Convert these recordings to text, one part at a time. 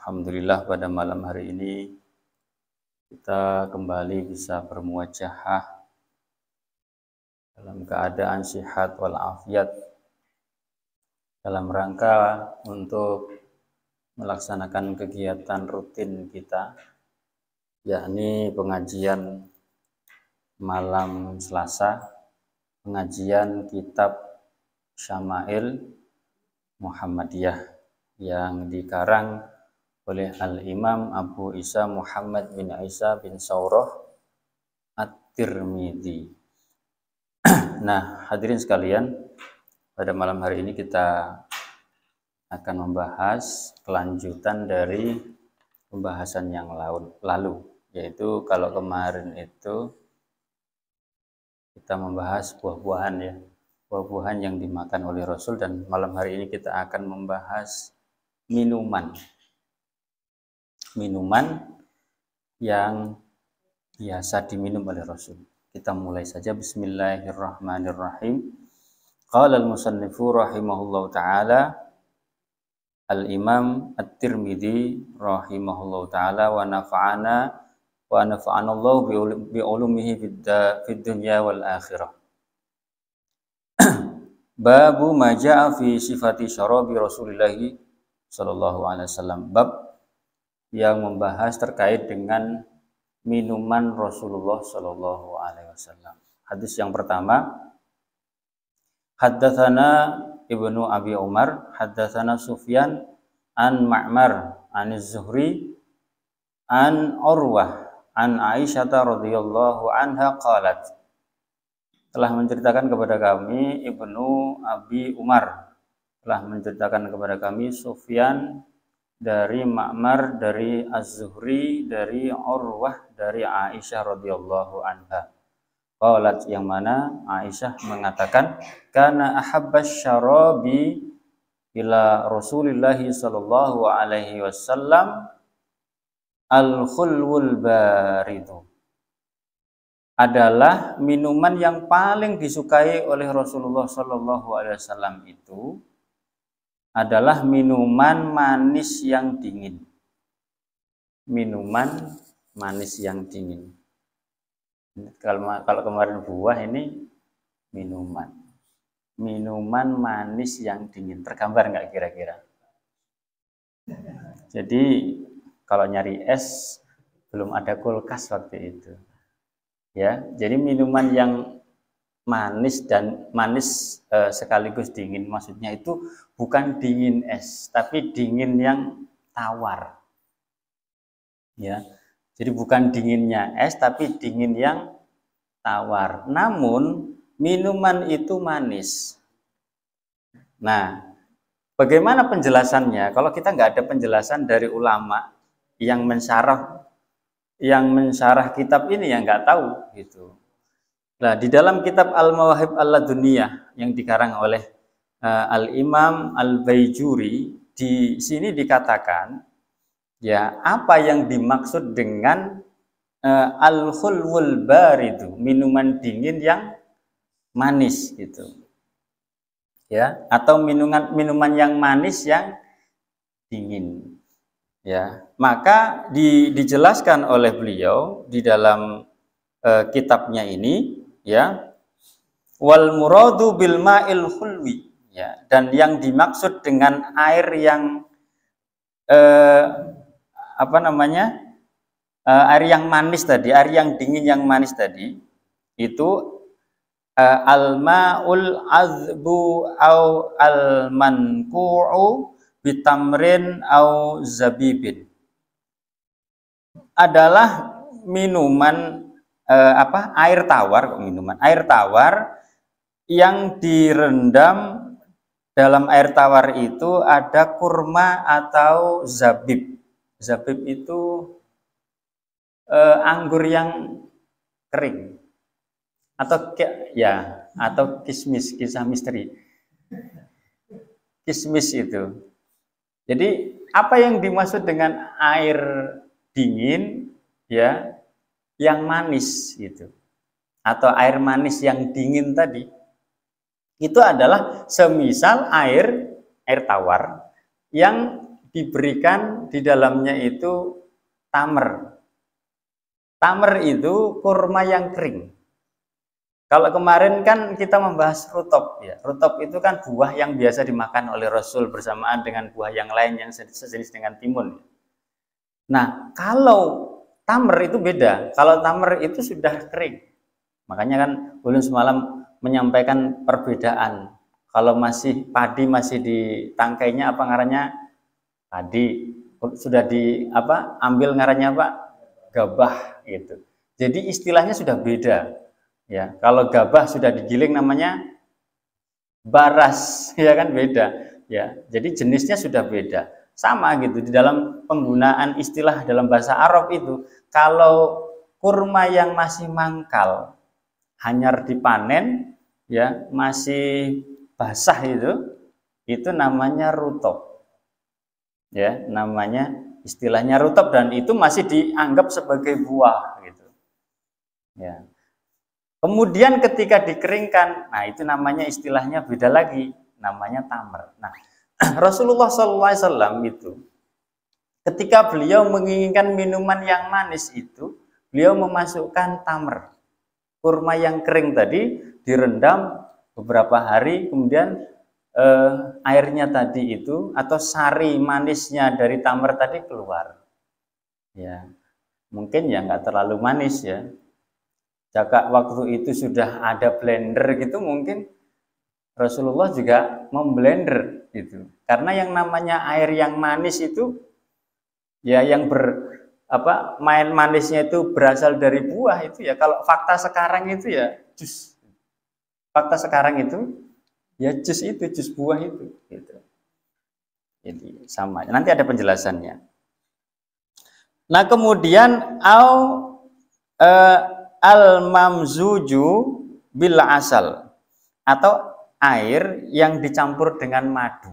Alhamdulillah pada malam hari ini kita kembali bisa bermuajahah dalam keadaan sihat walafiat dalam rangka untuk melaksanakan kegiatan rutin kita, yakni pengajian malam Selasa, pengajian kitab Syama'il Muhammadiyah yang dikarang oleh Al-Imam Abu Isa Muhammad bin Isa bin Saurah At-Tirmidzi. Nah, hadirin sekalian, pada malam hari ini kita akan membahas kelanjutan dari pembahasan yang lalu, yaitu kalau kemarin itu kita membahas buah-buahan ya, buah-buahan yang dimakan oleh Rasul, dan malam hari ini kita akan membahas minuman yang biasa diminum oleh Rasul. Kita mulai saja. Bismillahirrahmanirrahim. Qala al-musannifu rahimahullahu ta'ala, Al-Imam At-Tirmidzi rahimahullahu ta'ala wa nafa'ana Allah bi'ulumihi fid dunya wal akhirah. Babu ma ja'a fi sifati syarabi Rasulillahi sallallahu alaihi wasallam. Bab yang membahas terkait dengan minuman Rasulullah sallallahu alaihi wasallam. Hadis yang pertama, haddatsana Ibnu Abi Umar, haddatsana Sufyan an Ma'mar an Az-Zuhri an Urwah an Aisyah radhiyallahu anha qalat. Telah menceritakan kepada kami Ibnu Abi Umar, telah menceritakan kepada kami Sufyan dari Ma'mar, dari Az-Zuhri, dari Urwah, dari Aisyah radhiyallahu anha. Qalat, yang mana Aisyah mengatakan, kana ahabbasy syarabi ila Rasulillah sallallahu alaihi wasallam al-khulwul baridu. Adalah minuman yang paling disukai oleh Rasulullah sallallahu alaihi wasallam itu adalah minuman manis yang dingin. Minuman manis yang dingin. Kalau kemarin buah, ini minuman. Minuman manis yang dingin. Tergambar nggak kira-kira? Jadi kalau nyari es, belum ada kulkas waktu itu. Ya, jadi minuman yang manis sekaligus dingin, maksudnya itu bukan dingin es, tapi dingin yang tawar. Ya, jadi bukan dinginnya es, tapi dingin yang tawar. Namun minuman itu manis. Nah, bagaimana penjelasannya? Kalau kita nggak ada penjelasan dari ulama yang mensyarah kitab ini, yang nggak tahu gitu. Nah, di dalam kitab Al-Mawahib Al-Laduniyah yang dikarang oleh Al-Imam Al-Baijuri, di sini dikatakan ya, apa yang dimaksud dengan al-khulwul baridu, minuman dingin yang manis gitu. Ya, atau minuman yang manis yang dingin. Ya, maka dijelaskan oleh beliau di dalam kitabnya ini, ya, wal muradu bil ma'il khulwi, ya, dan yang dimaksud dengan air yang air yang manis tadi, air yang dingin yang manis tadi, itu al ma'ul azbu au al manku'u bitamrin au zabibin, adalah minuman air tawar yang direndam. Dalam air tawar itu ada kurma atau zabib. Zabib itu anggur yang kering, atau kismis, kisah misteri. Kismis itu. Jadi apa yang dimaksud dengan air dingin, ya, yang manis gitu, atau air manis yang dingin tadi, itu adalah semisal air tawar yang diberikan di dalamnya itu tamer. Tamer itu kurma yang kering. Kalau kemarin kan kita membahas rutop, ya. Rutop itu kan buah yang biasa dimakan oleh Rasul bersamaan dengan buah yang lain yang sejenis dengan timun. Nah, kalau tamer itu beda. Kalau tamer itu sudah kering. Makanya kan ulun semalam menyampaikan perbedaan. Kalau masih padi masih di tangkainya apa ngarannya? Padi. Sudah di apa? Ambil ngarannya apa? Gabah gitu. Jadi istilahnya sudah beda. Ya, kalau gabah sudah digiling namanya baras, ya kan beda. Ya, jadi jenisnya sudah beda. Sama gitu di dalam penggunaan istilah dalam bahasa Arab itu, kalau kurma yang masih mangkal, hanyar dipanen, ya masih basah itu namanya rutop. Ya, namanya istilahnya rutop dan itu masih dianggap sebagai buah gitu. Ya. Kemudian ketika dikeringkan, nah itu namanya istilahnya beda lagi, namanya tamer. Nah, Rasulullah SAW itu ketika beliau menginginkan minuman yang manis itu, beliau memasukkan tamer, kurma yang kering tadi direndam beberapa hari, kemudian airnya tadi itu atau sari manisnya dari tamer tadi keluar. Ya, mungkin ya nggak terlalu manis ya. Jika waktu itu sudah ada blender gitu, mungkin Rasulullah juga memblender gitu. Karena yang namanya air yang manis itu ya yang main manisnya itu berasal dari buah itu ya. Kalau fakta sekarang itu ya jus. Fakta sekarang itu ya jus itu, jus buah itu gitu. Jadi sama. Nanti ada penjelasannya. Nah, kemudian al-mamzuju bil asal atau air yang dicampur dengan madu.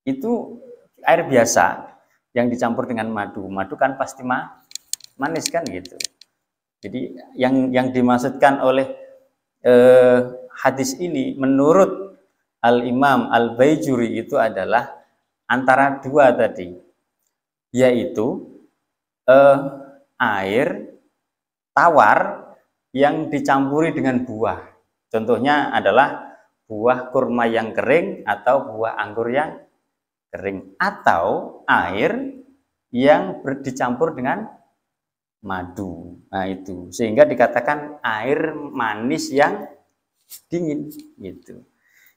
Itu air biasa yang dicampur dengan madu. Madu kan pasti manis kan gitu. Jadi yang dimaksudkan oleh hadis ini menurut Al-Imam Al-Baijuri itu adalah antara dua tadi, yaitu air tawar yang dicampuri dengan buah. Contohnya adalah buah kurma yang kering atau buah anggur yang kering atau air yang dicampur dengan madu. Nah, itu sehingga dikatakan air manis yang dingin gitu.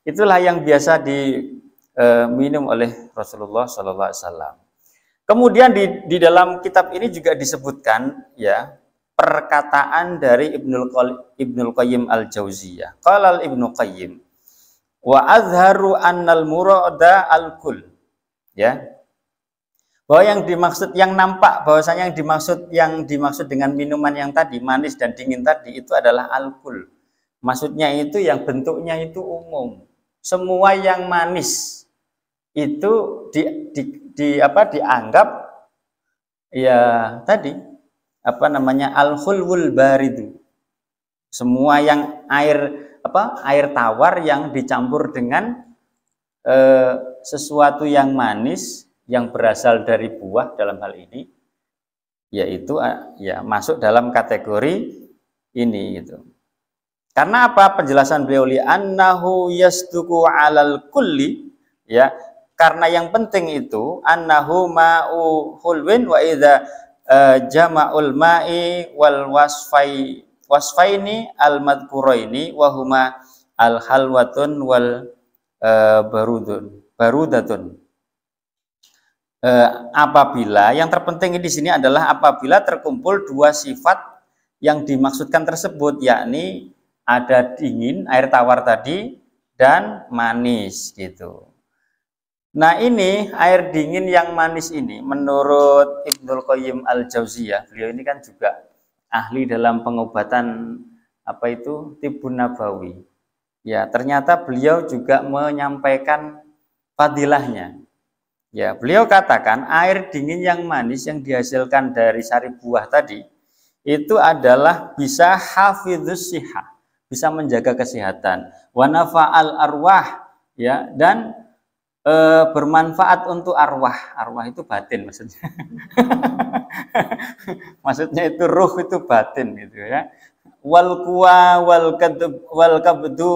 Itulah yang biasa diminum oleh Rasulullah SAW. Kemudian di dalam kitab ini juga disebutkan ya perkataan dari Ibnul Qayyim Al-Jauziyah. Qala Ibnu Qayyim wa azharu annal murada al-kul. Ya. Bahwa yang nampak bahwasanya yang dimaksud dengan minuman yang tadi manis dan dingin tadi itu adalah al-kul. Maksudnya itu yang bentuknya itu umum. Semua yang manis itu dianggap ya tadi al-khulwul baridu. Semua yang air tawar yang dicampur dengan sesuatu yang manis yang berasal dari buah dalam hal ini yaitu ya masuk dalam kategori ini gitu. Karena apa? Penjelasan beliau annahu yasduqu 'alal kulli ya, karena yang penting itu annahu ma'u hulwin wa idza jama'ul ma'i wal wasfaini al madhkuraini wa huma al halwatun wal barudatun. Apabila yang terpenting di sini adalah apabila terkumpul dua sifat yang dimaksudkan tersebut, yakni ada dingin air tawar tadi dan manis gitu. Nah, ini air dingin yang manis ini menurut Ibnul Qayyim Al-Jauziyah, beliau ini kan juga ahli dalam pengobatan Tibbun Nabawi. Ya, ternyata beliau juga menyampaikan fadilahnya. Ya, beliau katakan air dingin yang manis yang dihasilkan dari sari buah tadi itu adalah bisa hafidzus shihah, bisa menjaga kesehatan, wa nafa'al arwah ya, dan bermanfaat untuk arwah. Arwah itu batin maksudnya. Maksudnya itu ruh itu batin gitu ya. Wal kuwa wal kabdu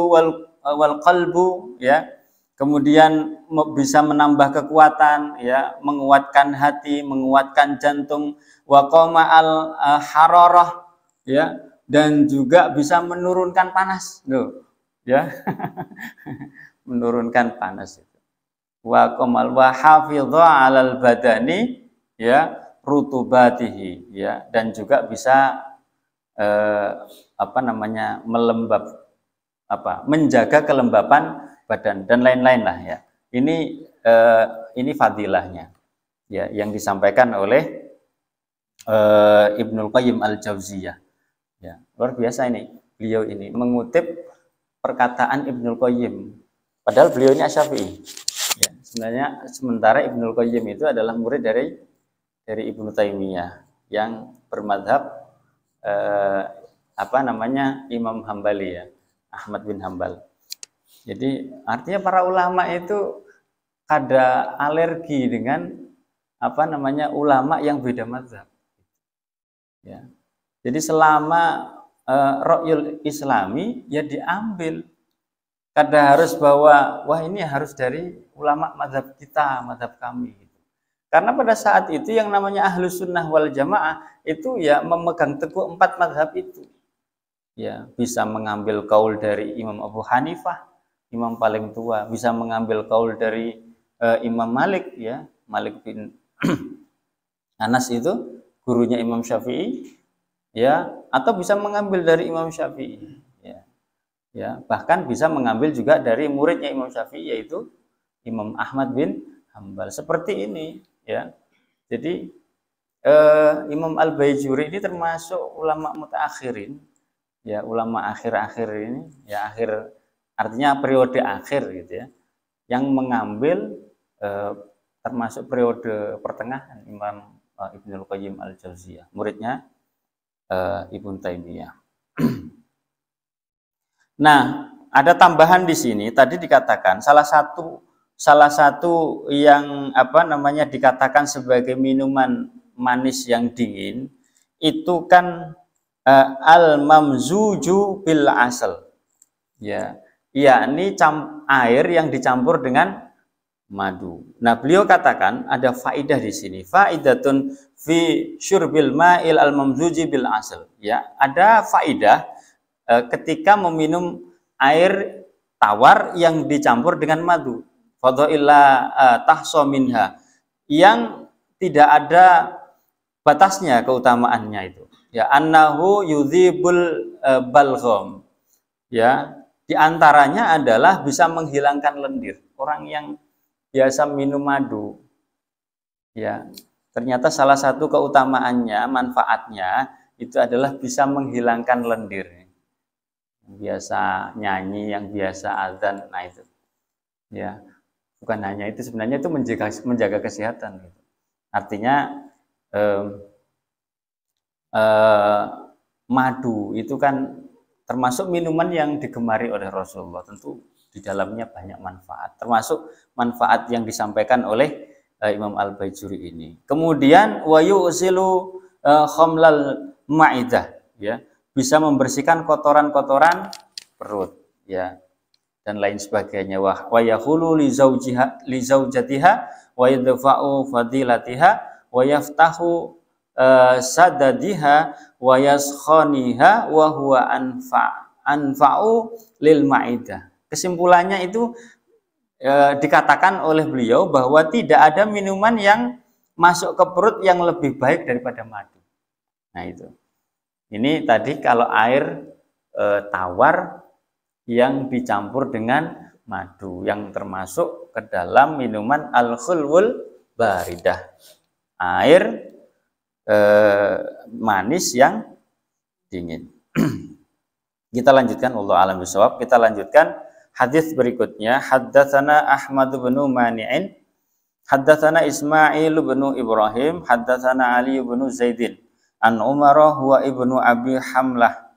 wal qalbu ya. Kemudian bisa menambah kekuatan ya, menguatkan hati, menguatkan jantung, wa qama al hararah ya, dan juga bisa menurunkan panas loh ya. Menurunkan panas itu. Wa qamal wa hafidha 'alal badani ya rutubatihi ya, dan juga bisa menjaga kelembapan badan dan lain-lain lah ya. Ini fadilahnya ya yang disampaikan oleh Ibnul Qayyim Al-Jauziyah. Ya, luar biasa ini. Beliau ini mengutip perkataan Ibnul Qayyim. Padahal beliau ini Asy-Syafi'i. Ya, sementara Ibnul Qayyim itu adalah murid dari Ibnu Taimiyah yang bermadhab Imam Hambali ya, Ahmad bin Hambal. Jadi artinya para ulama itu ada alergi dengan ulama yang beda mazhab. Ya. Jadi selama ra'yul islami ya diambil. Kada harus bahwa wah ini harus dari ulama mazhab kita, mazhab kami. Karena pada saat itu yang namanya Ahlus Sunnah wal Jamaah itu ya memegang teguh 4 mazhab itu. Ya, bisa mengambil kaul dari Imam Abu Hanifah, imam paling tua, bisa mengambil kaul dari Imam Malik ya, Malik bin Anas itu gurunya Imam Syafi'i ya, atau bisa mengambil dari Imam Syafi'i ya. Ya, bahkan bisa mengambil juga dari muridnya Imam Syafi'i yaitu Imam Ahmad bin Hambal. Seperti ini ya. Jadi Imam Al-Baijuri ini termasuk ulama mutaakhirin ya, ulama akhir-akhir ini ya, artinya periode akhir gitu ya, yang mengambil termasuk periode pertengahan Imam Ibnul Qayyim Al-Jauziyah, muridnya Ibnu Taimiyah. Nah, ada tambahan di sini. Tadi dikatakan salah satu yang dikatakan sebagai minuman manis yang dingin itu kan al-mamzuju bil asal. Ya, yakni air yang dicampur dengan madu. Nah, beliau katakan ada faidah di sini. Faidatun fi syurbil ma'il al-mamzuji bil asal. Ya, ada faidah ketika meminum air tawar yang dicampur dengan madu. Fadhaillah tahsa minha, yang tidak ada batasnya keutamaannya itu. Ya, annahu yudhibul balgham. Ya, di antaranya adalah bisa menghilangkan lendir. Orang yang biasa minum madu, ya, ternyata salah satu keutamaannya, manfaatnya itu adalah bisa menghilangkan lendir. Biasa nyanyi, yang biasa azan, nah itu. Ya, bukan hanya itu, sebenarnya itu menjaga kesehatan. Gitu. Artinya madu itu kan termasuk minuman yang digemari oleh Rasulullah. Tentu di dalamnya banyak manfaat, termasuk manfaat yang disampaikan oleh Imam Al-Baijuri ini. Kemudian wa yu'zilu khamlal ma'idah, ya, bisa membersihkan kotoran-kotoran perut, ya, dan lain sebagainya. Wa yahulu li zaujatiha wa yadfa'u fadilatiha wa yaftahu sadadiha wa yaskhaniha wa huwa anfa'u lil ma'idah. Kesimpulannya itu dikatakan oleh beliau bahwa tidak ada minuman yang masuk ke perut yang lebih baik daripada madu. Nah itu. Ini tadi kalau air tawar yang dicampur dengan madu, yang termasuk ke dalam minuman al-khulwul baridah. Air manis yang dingin. Kita lanjutkan, wallahu a'lam bishawab. Kita lanjutkan hadis berikutnya. Haddatsana Ahmad bin Mani'in, haddatsana Ismail bin Ibrahim, haddatsana Ali bin Zaidin an Umar wa ibnu Abi Hamlah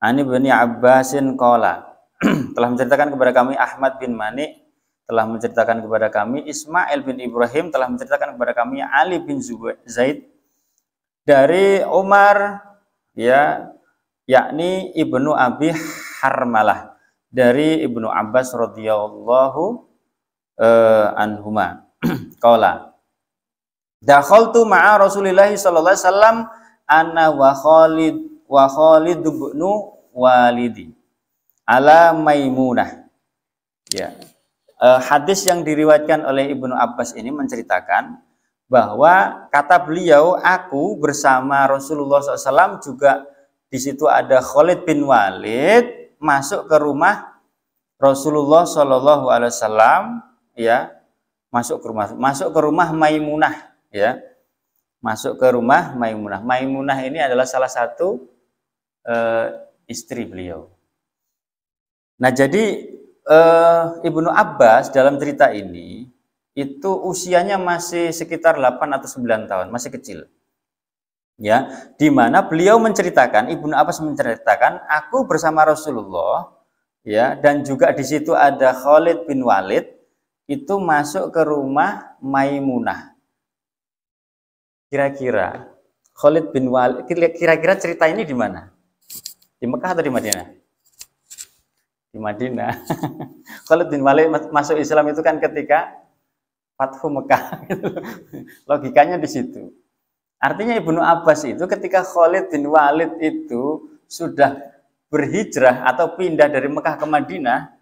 an Ibni Abbasin qala. Telah menceritakan kepada kami Ahmad bin Mani telah menceritakan kepada kami, Ismail bin Ibrahim telah menceritakan kepada kami, Ali bin Zaid dari Umar, ya, yakni Ibnu Abi Harmalah dari Ibnu Abbas radhiyallahu anhuma. Qala dakhaltu ma'a Rasulillah sallallahu alaihi wasallam ana wa Khalid bin Walidi ala Maimunah. Ya. Hadis yang diriwayatkan oleh Ibnu Abbas ini menceritakan bahwa kata beliau, aku bersama Rasulullah SAW, juga di situ ada Khalid bin Walid masuk ke rumah Rasulullah SAW, ya, masuk ke rumah Maimunah, ya, masuk ke rumah Maimunah. Maimunah ini adalah salah satu istri beliau. Nah, jadi Ibnu Abbas dalam cerita ini itu usianya masih sekitar 8 atau 9 tahun, masih kecil. Ya, di mana beliau menceritakan, Ibnu Abbas menceritakan, aku bersama Rasulullah, ya, dan juga di situ ada Khalid bin Walid, itu masuk ke rumah Maimunah. Kira-kira Khalid bin Walid, kira-kira cerita ini di mana? Di Mekah atau di Madinah? Di Madinah. Khalid bin Walid masuk Islam itu kan ketika Fathu Mekah. Logikanya di situ. Artinya Ibnu Abbas itu ketika Khalid bin Walid itu sudah berhijrah atau pindah dari Mekah ke Madinah,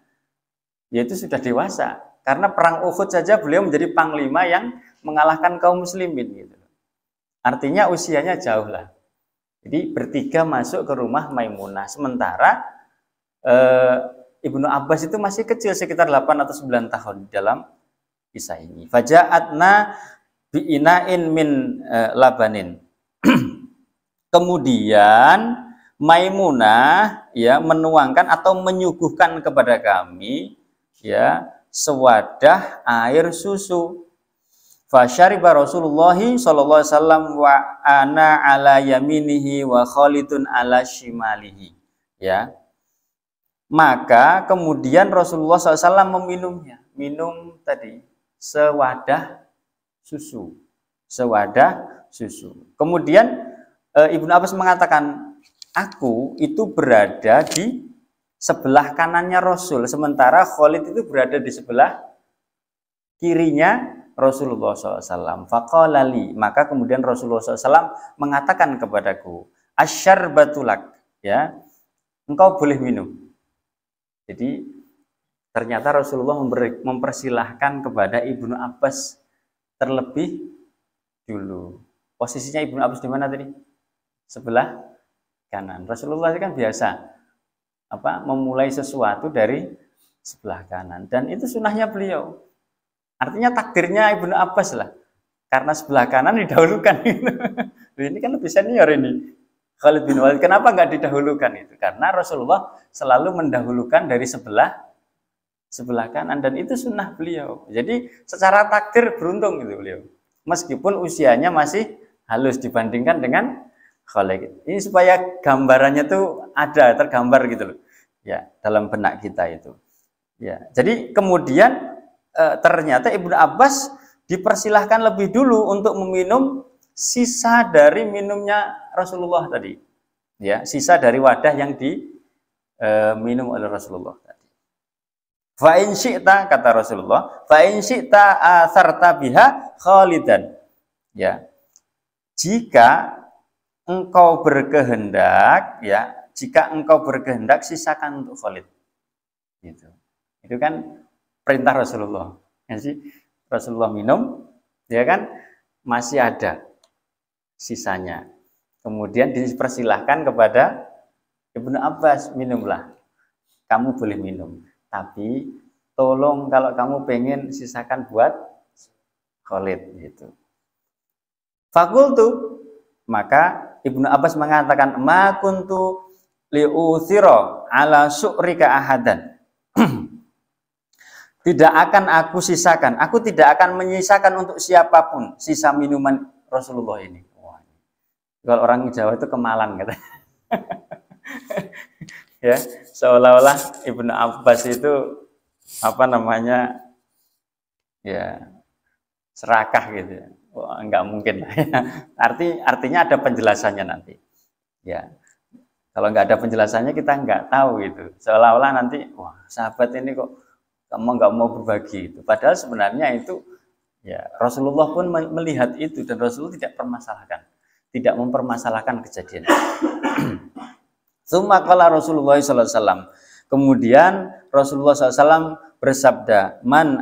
yaitu sudah dewasa. Karena perang Uhud saja beliau menjadi panglima yang mengalahkan kaum muslimin gitu. Artinya usianya jauh lah. Jadi bertiga masuk ke rumah Maimunah. Sementara Ibnu Abbas itu masih kecil, sekitar 8 atau 9 tahun dalam kisah ini. Faja'atna bi'ina'in min labanin. Kemudian Maimunah, ya, menuangkan atau menyuguhkan kepada kami, ya, sewadah air susu. Fasyariba Rasulullah sallallahu alaihi wasallam wa ana ala yaminihi wa Khalidun ala shimalihi. Ya. Maka kemudian Rasulullah SAW meminumnya. Minum tadi sewadah susu. Sewadah susu. Kemudian Ibnu Abbas mengatakan, aku itu berada di sebelah kanannya Rasul, sementara Khalid itu berada di sebelah kirinya Rasulullah SAW. Faqalali, maka kemudian Rasulullah SAW mengatakan kepadaku, asyarbatulak, ya, engkau boleh minum. Jadi ternyata Rasulullah mempersilahkan kepada Ibnu Abbas terlebih dulu. Posisinya Ibnu Abbas di mana tadi? Sebelah kanan. Rasulullah kan biasa memulai sesuatu dari sebelah kanan, dan itu sunnahnya beliau. Artinya takdirnya Ibnu Abbas lah. Karena sebelah kanan didahulukan. Ini kan lebih senior ini. Khalid bin Walid, kenapa nggak didahulukan itu? Karena Rasulullah selalu mendahulukan dari sebelah kanan, dan itu sunnah beliau. Jadi secara takdir beruntung gitu beliau. Meskipun usianya masih halus dibandingkan dengan Khalid. Ini supaya gambarannya tuh ada, tergambar gitu loh. Ya, dalam benak kita itu. Ya, jadi kemudian ternyata Ibnu Abbas dipersilahkan lebih dulu untuk meminum sisa dari minumnya Rasulullah tadi, ya, sisa dari wadah yang diminum oleh Rasulullah tadi. Fa in syi'ta, kata Rasulullah, fa in syi'ta atharta biha Khalidan, ya, jika engkau berkehendak, ya, jika engkau berkehendak sisakan untuk Khalid, gitu. Itu kan perintah Rasulullah. Jadi Rasulullah minum, ya kan, masih ada sisanya. Kemudian dipersilahkan kepada Ibnu Abbas, minumlah. Kamu boleh minum. Tapi tolong kalau kamu pengen sisakan buat Khalid gitu. Fakultu, maka Ibnu Abbas mengatakan, ma kuntu liuthira ala su'rika ahadan. Tidak akan aku sisakan, aku tidak akan menyisakan untuk siapapun sisa minuman Rasulullah ini. Wah, kalau orang Jawa itu kemalan, kata. Ya, seolah-olah Ibnu Abbas itu ya serakah gitu. Wah, nggak mungkin lah ya. Artinya ada penjelasannya nanti. Ya, kalau nggak ada penjelasannya kita nggak tahu gitu. Seolah-olah nanti, wah sahabat ini kok kamu nggak mau berbagi itu. Padahal sebenarnya itu ya Rasulullah pun melihat itu dan Rasulullah tidak permasalahkan, tidak mempermasalahkan kejadian. Summa qala Rasulullah sallallahu alaihi wasallam. Kemudian Rasulullah SAW bersabda, man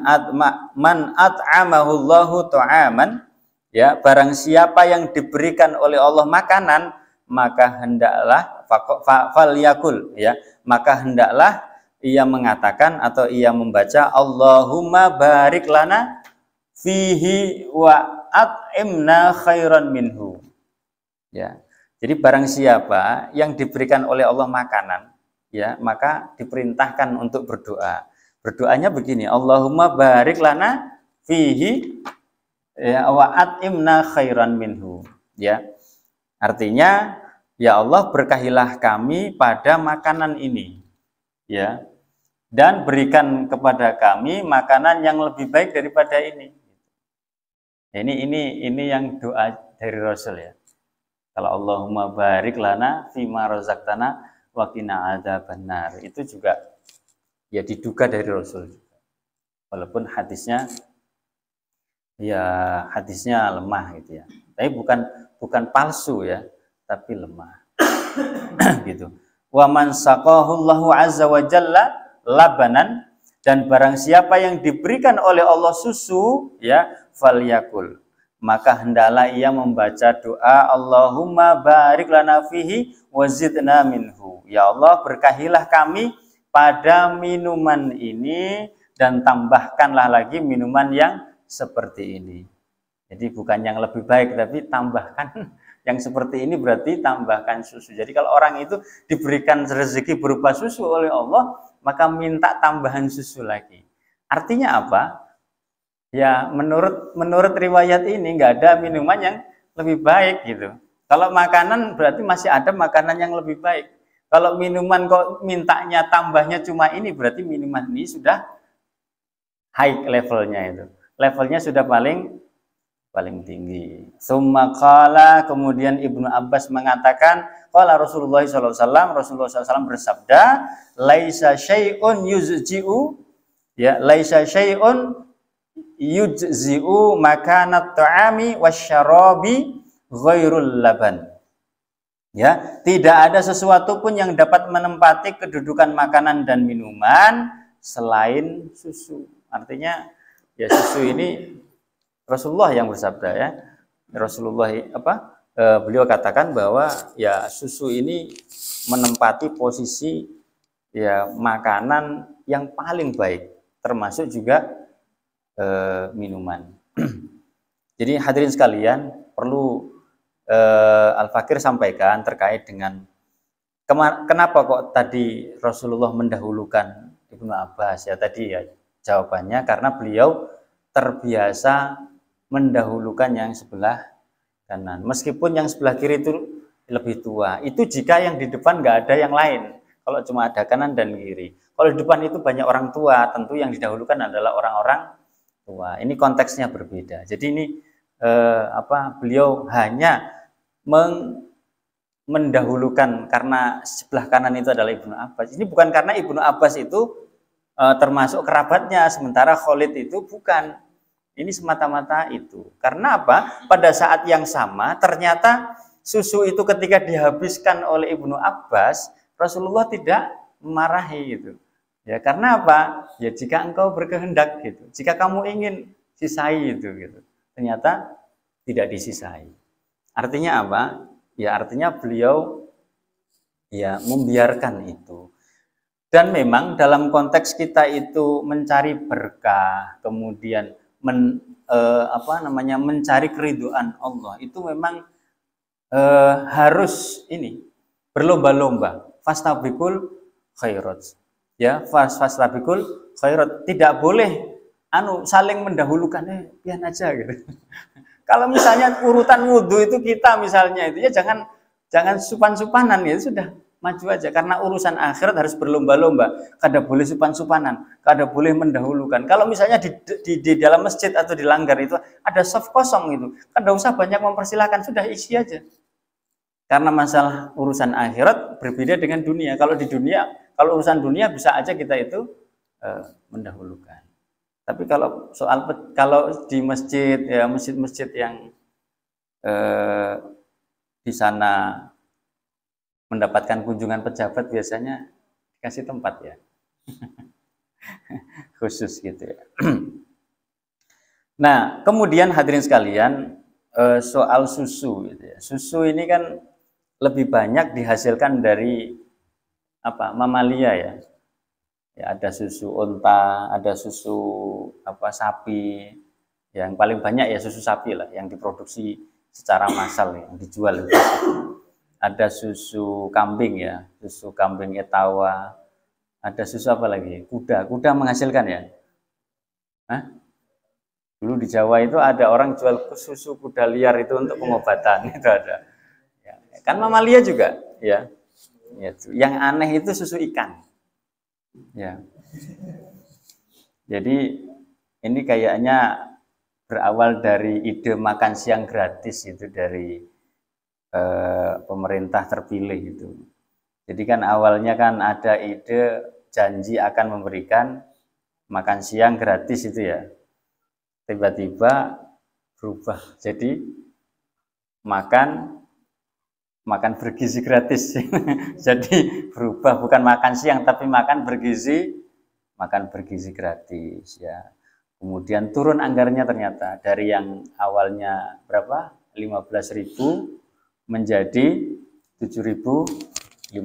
at'amahu Allahu ta'aman, ya, barang siapa yang diberikan oleh Allah makanan, maka hendaklah falyakul, ya, maka hendaklah ia mengatakan atau ia membaca Allahumma barik lana fihi wa at'imna khairan minhu. Ya. Jadi barang siapa yang diberikan oleh Allah makanan, ya, maka diperintahkan untuk berdoa. Berdoanya begini, Allahumma barik lana fihi, ya, wa at'imna khairan minhu. Ya. Artinya, ya Allah berkahilah kami pada makanan ini. Ya. Dan berikan kepada kami makanan yang lebih baik daripada ini. Ini yang doa dari Rasul, ya. Kalau Allahumma barik lana fima razaqtana wa qina adzabannar, itu juga ya diduga dari Rasul juga. Walaupun hadisnya lemah gitu ya. Tapi bukan palsu ya, tapi lemah. Gitu. Wa man saqahu Allahu azza wa jalla labanan, dan barang siapa yang diberikan oleh Allah susu, ya, falyakul, maka hendaklah ia membaca doa Allahumma barik lana fihi wazidna minhu. Ya Allah berkahilah kami pada minuman ini dan tambahkanlah lagi minuman yang seperti ini. Jadi bukan yang lebih baik tapi tambahkan yang seperti ini, berarti tambahkan susu. Jadi kalau orang itu diberikan rezeki berupa susu oleh Allah, maka minta tambahan susu lagi. Artinya apa? Ya, menurut riwayat ini nggak ada minuman yang lebih baik gitu. Kalau makanan berarti masih ada makanan yang lebih baik. Kalau minuman kok mintanya tambahnya cuma ini, berarti minuman ini sudah high levelnya itu. Levelnya sudah paling tinggi. Summa qala, kemudian Ibnu Abbas mengatakan, qala Rasulullah SAW, Rasulullah SAW bersabda, laisa syai'un yuzji'u, ya, laisa syai'un yujzi'u makanat ta'ami wasyarabi ghairul laban. Ya, tidak ada sesuatu pun yang dapat menempati kedudukan makanan dan minuman selain susu. Artinya ya susu ini Rasulullah yang bersabda, ya. Rasulullah beliau katakan bahwa ya susu ini menempati posisi ya makanan yang paling baik, termasuk juga minuman. Jadi hadirin sekalian, perlu Al-Fakir sampaikan terkait dengan kenapa kok tadi Rasulullah mendahulukan Ibnu Abbas, ya tadi ya jawabannya karena beliau terbiasa mendahulukan yang sebelah kanan, meskipun yang sebelah kiri itu lebih tua. Itu jika yang di depan nggak ada yang lain. Kalau cuma ada kanan dan kiri. Kalau di depan itu banyak orang tua, tentu yang didahulukan adalah orang-orang tua. Ini konteksnya berbeda. Jadi ini beliau hanya mendahulukan karena sebelah kanan itu adalah Ibnu Abbas. Ini bukan karena Ibnu Abbas itu termasuk kerabatnya, sementara Khalid itu bukan. Ini semata-mata itu. Karena apa? Pada saat yang sama ternyata susu itu ketika dihabiskan oleh Ibnu Abbas, Rasulullah tidak memarahi gitu. Ya, karena apa? Ya jika engkau berkehendak gitu. Jika kamu ingin sisai itu gitu. Ternyata tidak disisai. Artinya apa? Ya artinya beliau ya membiarkan itu. Dan memang dalam konteks kita itu mencari berkah, kemudian mencari keridhaan Allah, itu memang harus ini berlomba-lomba, fastabiqul khairat. Ya, fastabiqul khairat, tidak boleh saling mendahulukan, pian aja gitu. Kalau misalnya urutan wudhu itu kita misalnya itu ya jangan supan-supanan, ya sudah maju aja, karena urusan akhirat harus berlomba-lomba, kada boleh supan-supanan, kada boleh mendahulukan. Kalau misalnya di dalam masjid atau di langgar itu ada soft kosong itu, kada usah banyak mempersilahkan, sudah isi aja. Karena masalah urusan akhirat berbeda dengan dunia. Kalau di dunia, kalau urusan dunia bisa aja kita itu mendahulukan. Tapi kalau di masjid, ya masjid-masjid yang di sana mendapatkan kunjungan pejabat biasanya dikasih tempat ya khusus gitu ya. Nah, kemudian hadirin sekalian, soal susu gitu ya. Susu ini kan lebih banyak dihasilkan dari mamalia ya. Ya, ada susu unta, ada susu sapi. Yang paling banyak ya susu sapi lah yang diproduksi secara massal yang dijual itu. Ada susu kambing ya, susu kambing etawa. Ada susu apa lagi? Kuda menghasilkan ya. Dulu di Jawa itu ada orang jual susu kuda liar itu untuk pengobatan, itu ada. Ya, kan mamalia juga, ya. Yang aneh itu susu ikan. Ya. Jadi ini kayaknya berawal dari ide makan siang gratis itu dari pemerintah terpilih itu. Jadi kan awalnya kan ada ide janji akan memberikan makan siang gratis itu ya. Tiba-tiba berubah jadi makan bergizi gratis. Jadi berubah bukan makan siang tapi makan bergizi gratis ya. Kemudian turun anggarannya ternyata dari yang awalnya berapa? 15.000 menjadi 7.500.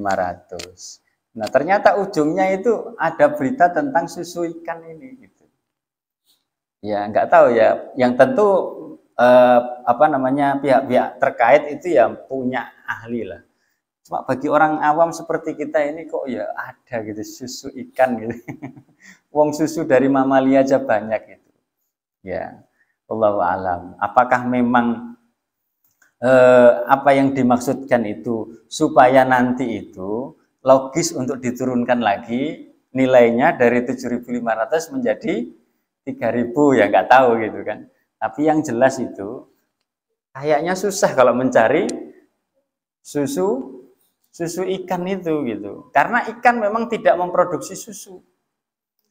Nah, ternyata ujungnya itu ada berita tentang susu ikan ini gitu. Ya, nggak tahu ya. Yang tentu pihak-pihak terkait itu ya punya ahli lah. Cuma bagi orang awam seperti kita ini kok ya ada gitu susu ikan gitu. Wong susu dari mamalia aja banyak gitu. Ya, wallahu alam. Apakah memang apa yang dimaksudkan itu supaya nanti itu logis untuk diturunkan lagi nilainya dari 7.500 menjadi 3.000 ya nggak tahu gitu kan. Tapi yang jelas itu kayaknya susah kalau mencari susu ikan itu gitu. Karena ikan memang tidak memproduksi susu.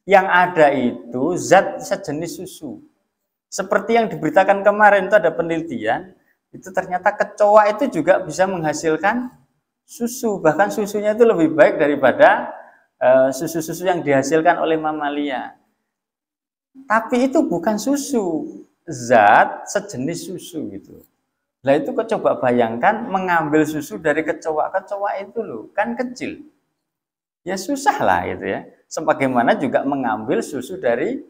Yang ada itu zat sejenis susu. Seperti yang diberitakan kemarin itu ada penelitian, itu ternyata kecoa itu juga bisa menghasilkan susu. Bahkan susunya itu lebih baik daripada susu-susu yang dihasilkan oleh mamalia. Tapi itu bukan susu, zat sejenis susu gitu. Nah itu coba bayangkan mengambil susu dari kecoa itu loh, kan kecil. Ya susah lah itu ya. Sebagaimana juga mengambil susu dari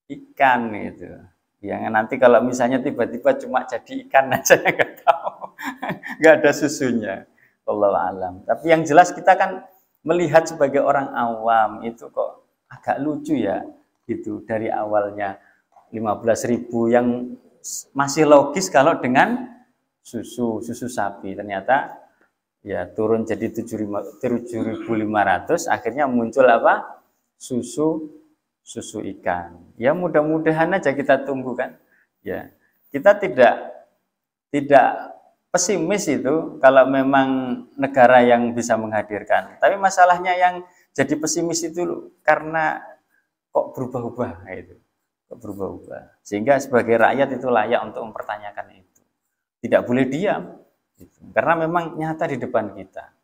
ikan gitu. Yang nanti kalau misalnya tiba-tiba cuma jadi ikan aja nggak tahu, nggak ada susunya. Wallahu alam. Tapi yang jelas kita kan melihat sebagai orang awam itu kok agak lucu ya gitu. Dari awalnya 15.000 yang masih logis kalau dengan susu sapi, ternyata ya turun jadi 7.500, akhirnya muncul apa? Susu ikan. Ya mudah-mudahan aja kita tunggu kan. Ya, kita tidak pesimis itu kalau memang negara yang bisa menghadirkan. Tapi masalahnya yang jadi pesimis itu karena kok berubah-ubah itu. Kok berubah-ubah. Sehingga sebagai rakyat itu layak untuk mempertanyakan itu. Tidak boleh diam. Gitu. Karena memang nyata di depan kita.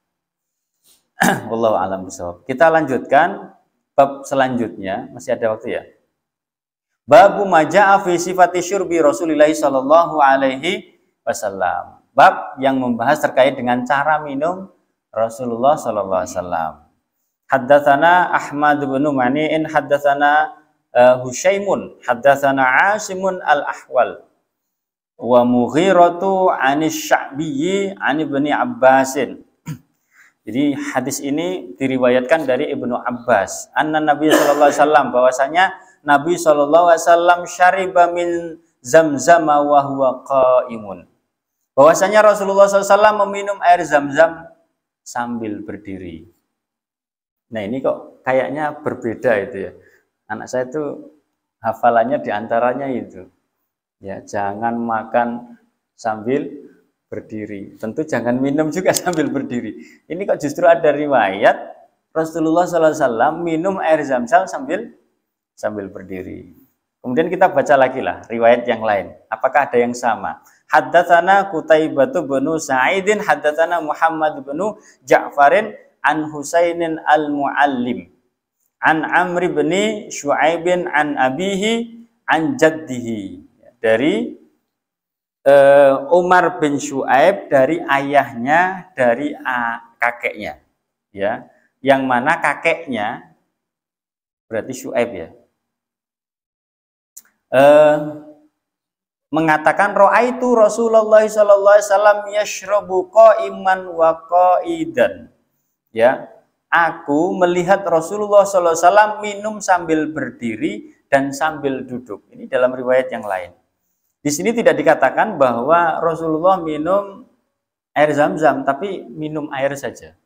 Wallahu a'lam bishawab. Kita lanjutkan bab selanjutnya, masih ada waktu ya. Babu maja'a fi sifati syurbi Rasulullah sallallahu alaihi wasallam. Bab yang membahas terkait dengan cara minum Rasulullah sallallahu alaihi wasallam. Haddatsana Ahmad bin Mani'in haddatsana Hushaimun haddatsana Asimun al-Ahwal wa Mughiratu 'anis Sya'biyyi 'an Ibnu Abbasin. Jadi hadis ini diriwayatkan dari Ibnu Abbas. Anna Nabi sallallahu alaihi wasallam, bahwasanya Nabi sallallahu alaihi wasallam syariba min Zamzam wa huwa qaimun. Bahwasanya Rasulullah sallallahu alaihi wasallam meminum air Zamzam sambil berdiri. Nah ini kok kayaknya berbeda itu ya. Anak saya itu hafalannya diantaranya itu. Ya, jangan makan sambil berdiri. Tentu jangan minum juga sambil berdiri. Ini kok justru ada riwayat Rasulullah SAW minum air zam-zam sambil berdiri. Kemudian kita baca lagi lah riwayat yang lain. Apakah ada yang sama? Haddatsana Qutaibah bin Sa'idin, haddatsana Muhammad bin Ja'farin an Husainin al-Muallim, an Amr bin Syu'aibin an abihi an jaddihi. Dari Umar bin Syu'aib dari ayahnya, dari kakeknya, ya, yang mana kakeknya berarti Syu'aib ya, mengatakan ra'aitu Rasulullah sallallahu alaihi wasallam yashrabu qa'iman wa qa'idan, ya, aku melihat Rasulullah sallallahu alaihi wasallam minum sambil berdiri dan sambil duduk. Ini dalam riwayat yang lain. Di sini tidak dikatakan bahwa Rasulullah minum air zam-zam, tapi minum air saja.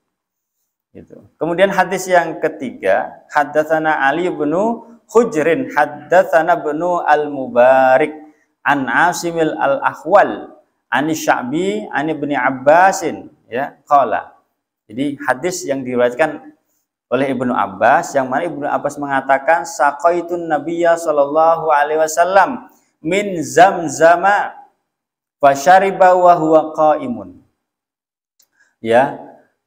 Gitu. Kemudian hadis yang ketiga, haddatsana Ali bin Hujrin, haddatsana bin al-Mubarik, an Asimil al-Ahwal, an Sya'bi, an Ibnu Abbasin, ya, qala. Jadi hadis yang diriwayatkan oleh Ibnu Abbas, yang mana Ibnu Abbas mengatakan saqaitun nabiyya sallallahu alaihi wasallam min zamzama fasyariba wa huwa qaimun. Ya,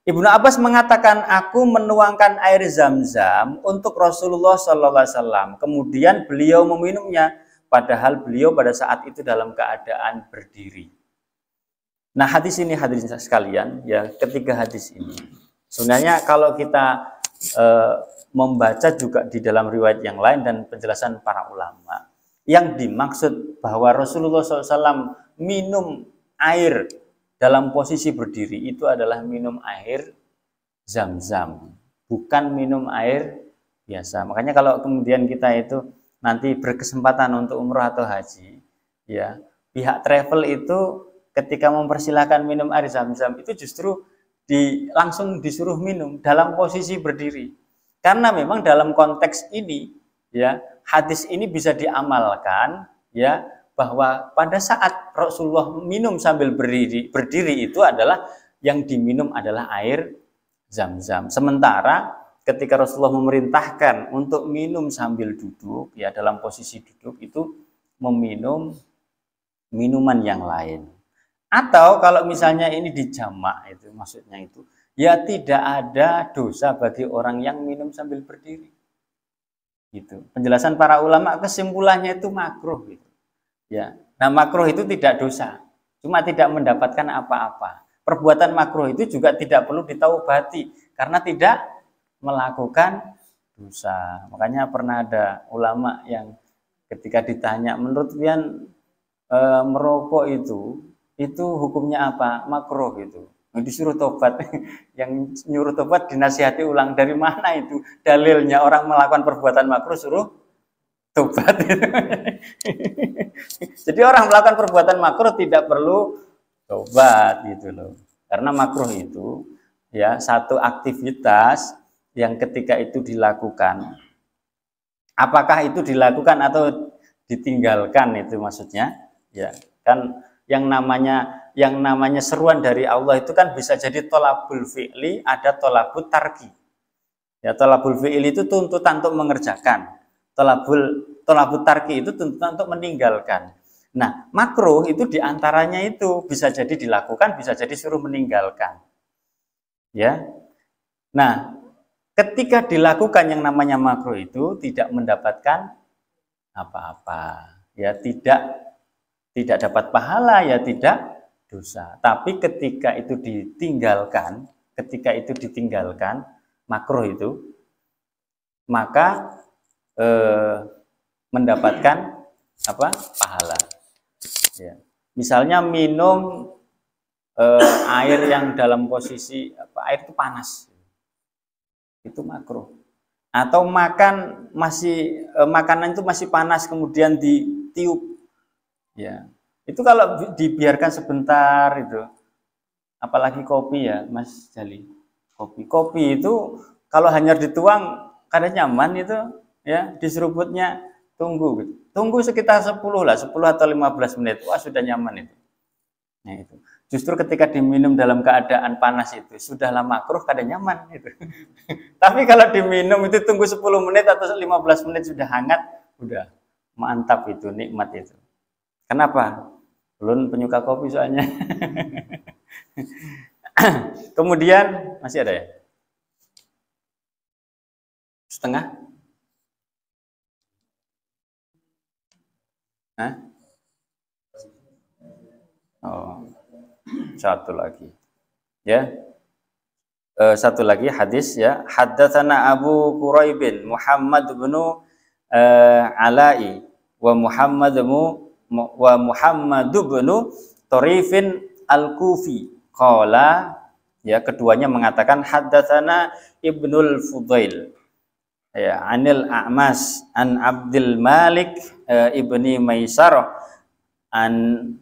Ibnu Abbas mengatakan aku menuangkan air zam-zam untuk Rasulullah sallallahu alaihi wasallam, kemudian beliau meminumnya padahal beliau pada saat itu dalam keadaan berdiri. Nah, hadis ini hadirin sekalian, ya, ketiga hadis ini sebenarnya kalau kita membaca juga di dalam riwayat yang lain dan penjelasan para ulama, yang dimaksud bahwa Rasulullah SAW minum air dalam posisi berdiri itu adalah minum air zam-zam, bukan minum air biasa. Makanya kalau kemudian kita itu nanti berkesempatan untuk umroh atau haji, ya, pihak travel itu ketika mempersilahkan minum air zam-zam itu justru langsung disuruh minum dalam posisi berdiri. Karena memang dalam konteks ini, ya, hadis ini bisa diamalkan, ya, bahwa pada saat Rasulullah minum sambil berdiri itu adalah yang diminum adalah air zam-zam. Sementara ketika Rasulullah memerintahkan untuk minum sambil duduk, ya, dalam posisi duduk itu meminum minuman yang lain. Atau kalau misalnya ini dijamak, itu maksudnya itu ya tidak ada dosa bagi orang yang minum sambil berdiri. Gitu. Penjelasan para ulama kesimpulannya itu makruh gitu. Ya. Nah, makruh itu tidak dosa, cuma tidak mendapatkan apa-apa. Perbuatan makruh itu juga tidak perlu ditaubati karena tidak melakukan dosa. Makanya pernah ada ulama yang ketika ditanya, menurut kalian merokok itu hukumnya apa? Makruh gitu. Disuruh tobat. Yang nyuruh tobat dinasihati ulang, dari mana itu dalilnya orang melakukan perbuatan makruh suruh tobat. Jadi orang melakukan perbuatan makruh tidak perlu tobat gitu loh. Karena makruh itu ya satu aktivitas yang ketika itu dilakukan, apakah itu dilakukan atau ditinggalkan itu maksudnya, ya kan yang namanya seruan dari Allah itu kan bisa jadi tolabul fi'li, ada tolabul tarki. Ya, tolabul fi'li itu tuntutan untuk mengerjakan. Tolabul tarki itu tuntutan untuk meninggalkan. Nah, makruh itu diantaranya itu bisa jadi dilakukan, bisa jadi suruh meninggalkan. Ya. Nah, ketika dilakukan yang namanya makruh itu tidak mendapatkan apa-apa. Ya, tidak dapat pahala, ya tidak dosa. Tapi ketika itu ditinggalkan, makruh itu, maka mendapatkan apa? Pahala. Ya. Misalnya minum air yang dalam posisi air itu panas, itu makruh. Atau makanan itu masih panas kemudian ditiup. Ya, itu kalau dibiarkan sebentar itu, apalagi kopi ya, Mas Jali. Kopi itu kalau hanya dituang kadang nyaman itu ya, diseruputnya tunggu gitu. Tunggu sekitar 10 lah, 10 atau 15 menit. Wah, sudah nyaman itu. Nah, itu. Justru ketika diminum dalam keadaan panas itu sudahlah makruh, kadang nyaman itu. Tapi kalau diminum itu tunggu 10 menit atau 15 menit sudah hangat, udah mantap itu, nikmat itu. Kenapa? Belum penyuka kopi soalnya. Kemudian masih ada ya? Setengah? Hah? Oh, satu lagi. Ya. Satu lagi hadis ya. Haddatsana Abu Quraibin Muhammad bin Ala'i wa Muhammad bin Tarifin Al-Kufi. Qala, ya, keduanya mengatakan haddatsana Ibnul Fudail ya, anil A'mas an Abdul Malik ibni Maisarah an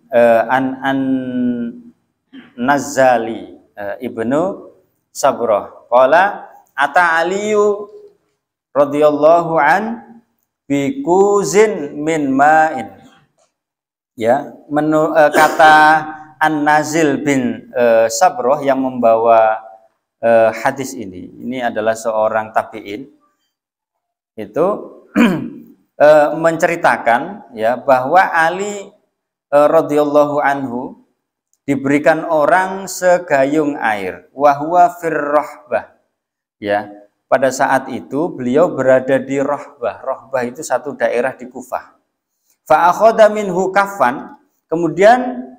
Nazali ibnu Sabrah qala ata Aliyu radhiyallahu an bi kuzin min ma'in, ya, kata An-Nazil bin Sabrah yang membawa hadis ini adalah seorang tabi'in, itu menceritakan ya bahwa Ali radhiyallahu anhu diberikan orang segayung air, wahwa firrohbah, ya, pada saat itu beliau berada di Rohbah. Rohbah itu satu daerah di Kufah. Fa'akhoda minhu kafan, kemudian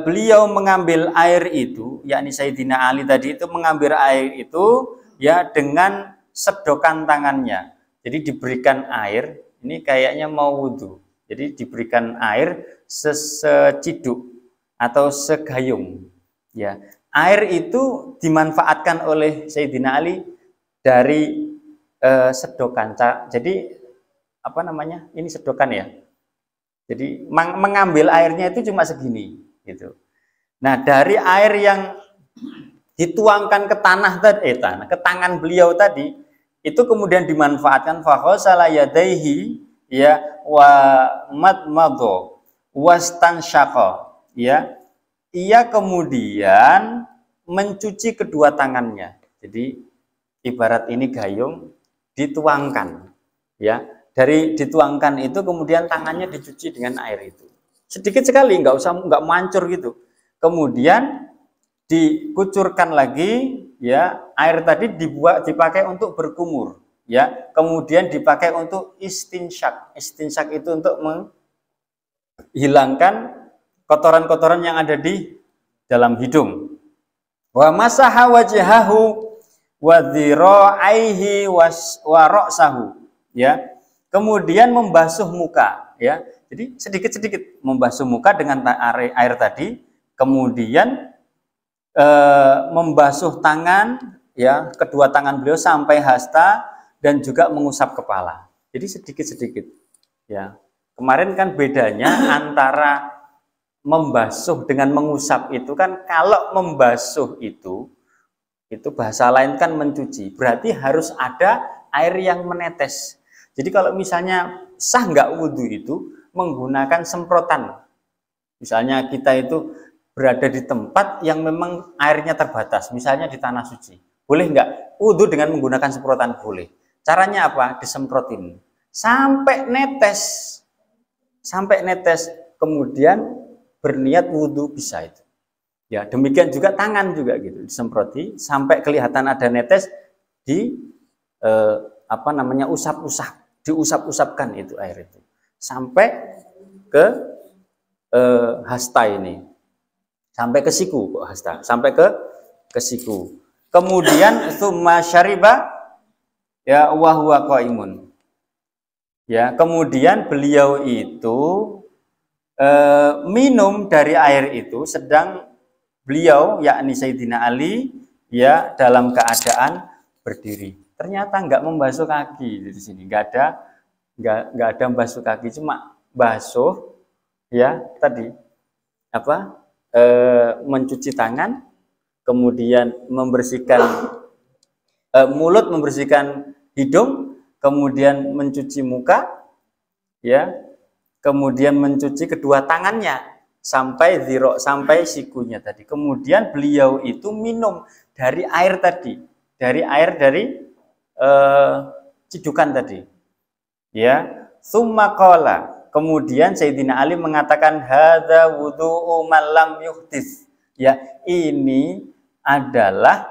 beliau mengambil air itu, yakni Sayyidina Ali tadi itu mengambil air itu ya dengan sedokan tangannya. Jadi diberikan air, ini kayaknya mau wudhu. Jadi diberikan air seciduk atau segayung. Ya, air itu dimanfaatkan oleh Sayyidina Ali dari sedokan. Jadi apa namanya? Ini sedokan ya. Jadi mengambil airnya itu cuma segini. Gitu. Nah, dari air yang dituangkan ke tanah tadi, ke tangan beliau tadi, itu kemudian dimanfaatkan faghsala yadaihi ya wa madmadha wastansyaqa, ya. Ia kemudian mencuci kedua tangannya. Jadi ibarat ini gayung dituangkan, ya. Dari dituangkan itu kemudian tangannya dicuci dengan air itu. Sedikit sekali, nggak mancur gitu. Kemudian dikucurkan lagi, ya, air tadi dipakai untuk berkumur, ya. Kemudian dipakai untuk istinsyak. Istinsyak itu untuk menghilangkan kotoran-kotoran yang ada di dalam hidung. Wa masaha wajhahu wa dhira'aihi wa ra'sahu, ya. Kemudian membasuh muka, ya. Jadi sedikit-sedikit membasuh muka dengan air tadi, kemudian membasuh tangan, ya, kedua tangan beliau sampai hasta, dan juga mengusap kepala. Jadi sedikit-sedikit, ya. Kemarin kan bedanya antara membasuh dengan mengusap itu kan, kalau membasuh itu bahasa lain kan mencuci, berarti harus ada air yang menetes. Jadi kalau misalnya sah nggak wudhu itu menggunakan semprotan. Misalnya kita itu berada di tempat yang memang airnya terbatas, misalnya di tanah suci. Boleh nggak wudhu dengan menggunakan semprotan? Boleh. Caranya apa? Disemprotin. Sampai netes. Kemudian berniat wudhu, bisa itu. Ya, demikian juga tangan juga gitu. Disemproti sampai kelihatan ada netes, usap-usap. Diusap-usapkan itu air itu. Sampai ke hasta ini, sampai ke siku, hasta, sampai ke siku. Kemudian tsumma syariba ya wa huwa qaimun. Ya, kemudian beliau itu minum dari air itu sedang beliau, yakni Sayyidina Ali, ya, dalam keadaan berdiri. Ternyata nggak membasuh kaki di sini, nggak ada membasuh kaki, cuma basuh, ya, tadi mencuci tangan, kemudian membersihkan mulut, membersihkan hidung, kemudian mencuci muka, ya, kemudian mencuci kedua tangannya sampai ziro, sampai sikunya tadi. Kemudian beliau itu minum dari air tadi, dari air dari cidukan tadi, ya. Summa qala, kemudian Sayyidina Ali mengatakan hadza wudhu'u man lam yuhdits, ya, ini adalah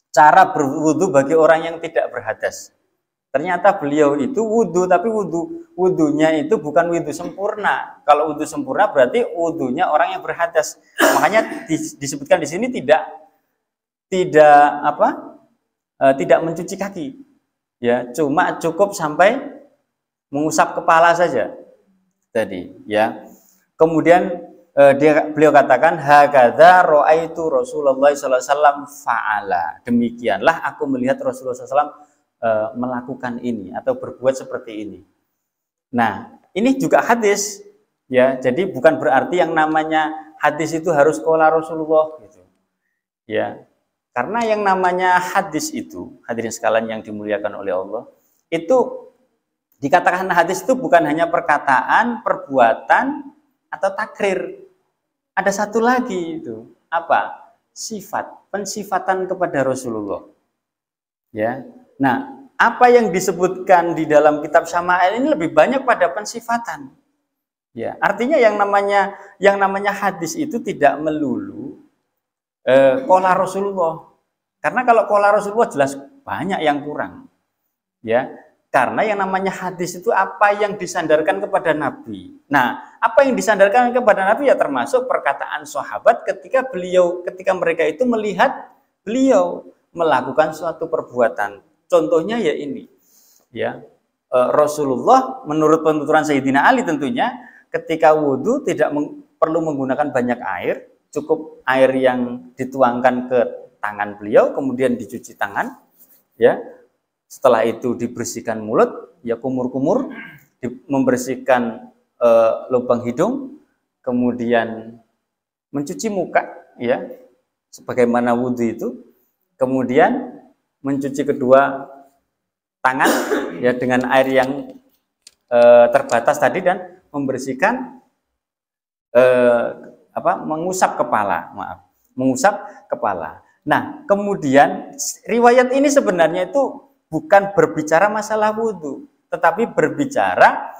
cara berwudu bagi orang yang tidak berhadas. Ternyata beliau itu wudu, tapi wudunya itu bukan wudu sempurna. Kalau wudu sempurna berarti wudunya orang yang berhadas. Makanya disebutkan di sini tidak mencuci kaki, ya, cuma cukup sampai mengusap kepala saja tadi, ya. Kemudian beliau katakan hakadza raaitu Rasulullah sallallahu alaihi wasallam fa'ala, demikianlah aku melihat Rasulullah SAW melakukan ini atau berbuat seperti ini. Nah, ini juga hadis, ya. Jadi bukan berarti yang namanya hadis itu harus qala Rasulullah gitu, ya. Karena yang namanya hadis itu, hadirin sekalian yang dimuliakan oleh Allah, itu dikatakan hadis itu bukan hanya perkataan, perbuatan, atau takrir. Ada satu lagi itu, apa? Sifat, pensifatan kepada Rasulullah. Ya. Nah, apa yang disebutkan di dalam kitab Syama'il ini lebih banyak pada pensifatan. Ya, artinya yang namanya hadis itu tidak melulu qala Rasulullah. Karena kalau qala Rasulullah jelas banyak yang kurang. Ya. Karena yang namanya hadis itu apa yang disandarkan kepada Nabi. Nah, apa yang disandarkan kepada Nabi ya termasuk perkataan sahabat ketika mereka itu melihat beliau melakukan suatu perbuatan. Contohnya ya ini, ya, Rasulullah menurut penuturan Sayyidina Ali tentunya ketika wudhu tidak perlu menggunakan banyak air, cukup air yang dituangkan ke tangan beliau, kemudian dicuci tangan, ya. Setelah itu dibersihkan mulut, ya, kumur-kumur, membersihkan lubang hidung, kemudian mencuci muka, ya, sebagaimana wudhu itu, kemudian mencuci kedua tangan, ya, dengan air yang terbatas tadi, dan membersihkan mengusap kepala. Nah, kemudian riwayat ini sebenarnya itu bukan berbicara masalah wudhu, tetapi berbicara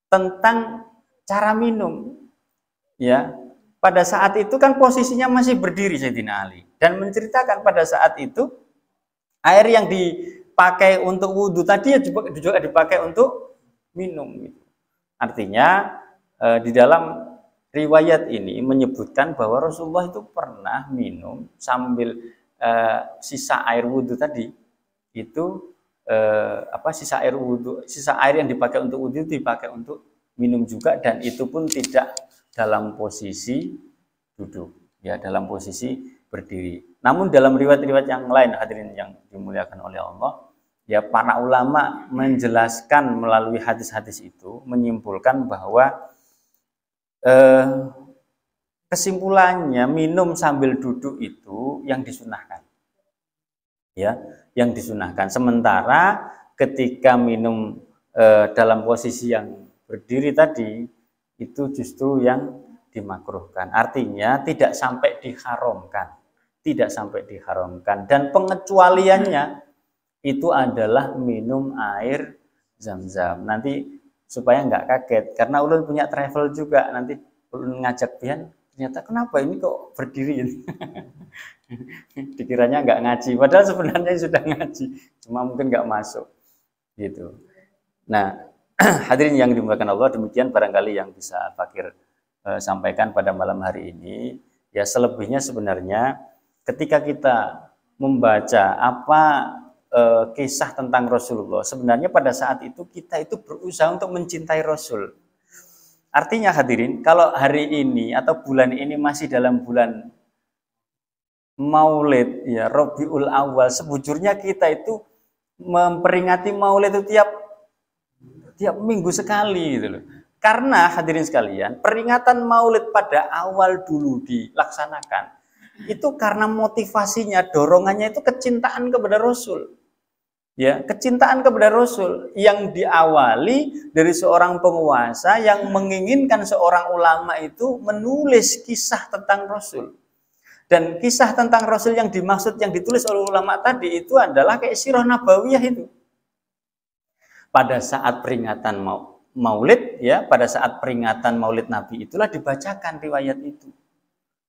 tentang cara minum. Ya, pada saat itu kan posisinya masih berdiri Sayyidina Ali, dan menceritakan pada saat itu air yang dipakai untuk wudhu tadi juga dipakai untuk minum. Artinya di dalam riwayat ini menyebutkan bahwa Rasulullah itu pernah minum sambil sisa air wudhu tadi. Itu sisa air yang dipakai untuk wudhu dipakai untuk minum juga, dan itu pun tidak dalam posisi duduk, ya, dalam posisi berdiri. Namun dalam riwayat-riwayat yang lain, hadirin yang dimuliakan oleh Allah, ya, para ulama menjelaskan melalui hadis-hadis itu menyimpulkan bahwa kesimpulannya minum sambil duduk itu yang disunahkan, ya, yang disunahkan. Sementara ketika minum dalam posisi yang berdiri tadi itu justru yang dimakruhkan. Artinya tidak sampai diharamkan, dan pengecualiannya itu adalah minum air Zam-Zam. Nanti supaya nggak kaget, karena ulun punya travel juga, nanti ulun ngajak pian, ternyata kenapa ini kok berdiri? Dikiranya nggak ngaji, padahal sebenarnya sudah ngaji, cuma mungkin nggak masuk gitu. Nah, hadirin yang dimuliakan Allah, demikian barangkali yang bisa Fakir sampaikan pada malam hari ini. Ya, selebihnya sebenarnya ketika kita membaca kisah tentang Rasulullah, sebenarnya pada saat itu kita itu berusaha untuk mencintai Rasul. Artinya hadirin, kalau hari ini atau bulan ini masih dalam bulan Maulid, ya, Rabiul Awal, sebujurnya kita itu memperingati Maulid itu tiap minggu sekali gitu loh. Karena hadirin sekalian, peringatan Maulid pada awal dulu dilaksanakan itu karena motivasinya, dorongannya itu kecintaan kepada Rasul. Ya, kecintaan kepada Rasul yang diawali dari seorang penguasa yang menginginkan seorang ulama itu menulis kisah tentang Rasul. Dan kisah tentang Rasul yang dimaksud, yang ditulis oleh ulama tadi itu adalah kayak sirah nabawiyah itu. Pada saat peringatan Maulid, ya, pada saat peringatan Maulid Nabi itulah dibacakan riwayat itu.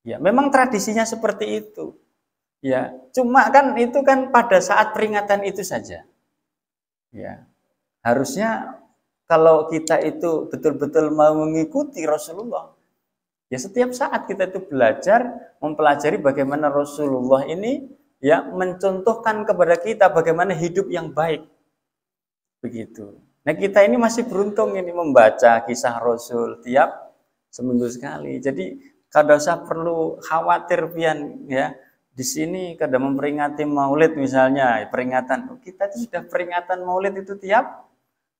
Ya, memang tradisinya seperti itu. Ya, cuma kan itu kan pada saat peringatan itu saja. Ya, harusnya kalau kita itu betul-betul mau mengikuti Rasulullah, ya setiap saat kita itu belajar, mempelajari bagaimana Rasulullah ini ya mencontohkan kepada kita bagaimana hidup yang baik. Begitu. Nah, kita ini masih beruntung ini membaca kisah Rasul tiap seminggu sekali. Jadi kada usah perlu khawatir pian ya. Di sini kada memperingati Maulid misalnya, peringatan kita itu sudah peringatan Maulid itu tiap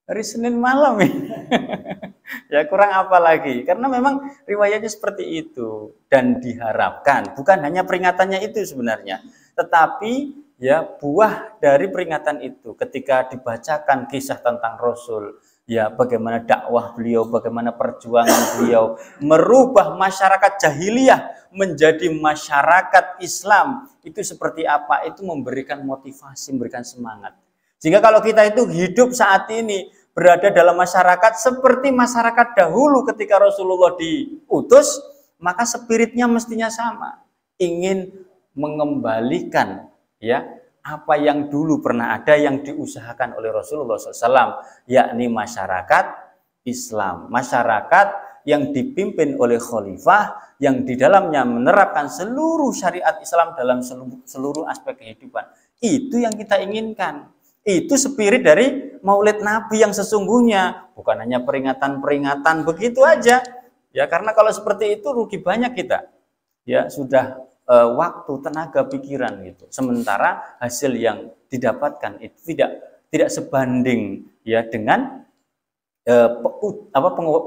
hari Senin malam ya. Ya kurang apa lagi? Karena memang riwayatnya seperti itu dan diharapkan bukan hanya peringatannya itu sebenarnya, tetapi ya buah dari peringatan itu ketika dibacakan kisah tentang Rasul, ya bagaimana dakwah beliau, bagaimana perjuangan beliau merubah masyarakat jahiliyah menjadi masyarakat Islam, itu seperti apa, itu memberikan motivasi, memberikan semangat. Sehingga kalau kita itu hidup saat ini berada dalam masyarakat seperti masyarakat dahulu ketika Rasulullah diutus, maka spiritnya mestinya sama, ingin mengembalikan ya apa yang dulu pernah ada yang diusahakan oleh Rasulullah SAW, yakni masyarakat Islam, masyarakat yang dipimpin oleh khalifah yang di dalamnya menerapkan seluruh syariat Islam dalam seluruh aspek kehidupan. Itu yang kita inginkan. Itu spirit dari Maulid Nabi yang sesungguhnya, bukan hanya peringatan-peringatan begitu aja. Ya, karena kalau seperti itu rugi banyak kita. Ya, sudah waktu, tenaga, pikiran gitu. Sementara hasil yang didapatkan itu tidak sebanding ya dengan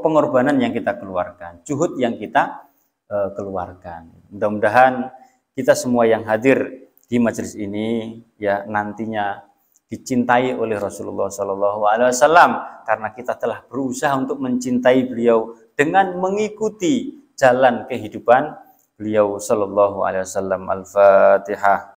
pengorbanan yang kita keluarkan, juhud yang kita keluarkan. Mudah-mudahan kita semua yang hadir di majelis ini ya nantinya dicintai oleh Rasulullah SAW karena kita telah berusaha untuk mencintai beliau dengan mengikuti jalan kehidupan beliau sallallahu alaihi wasallam. Al-Fatihah.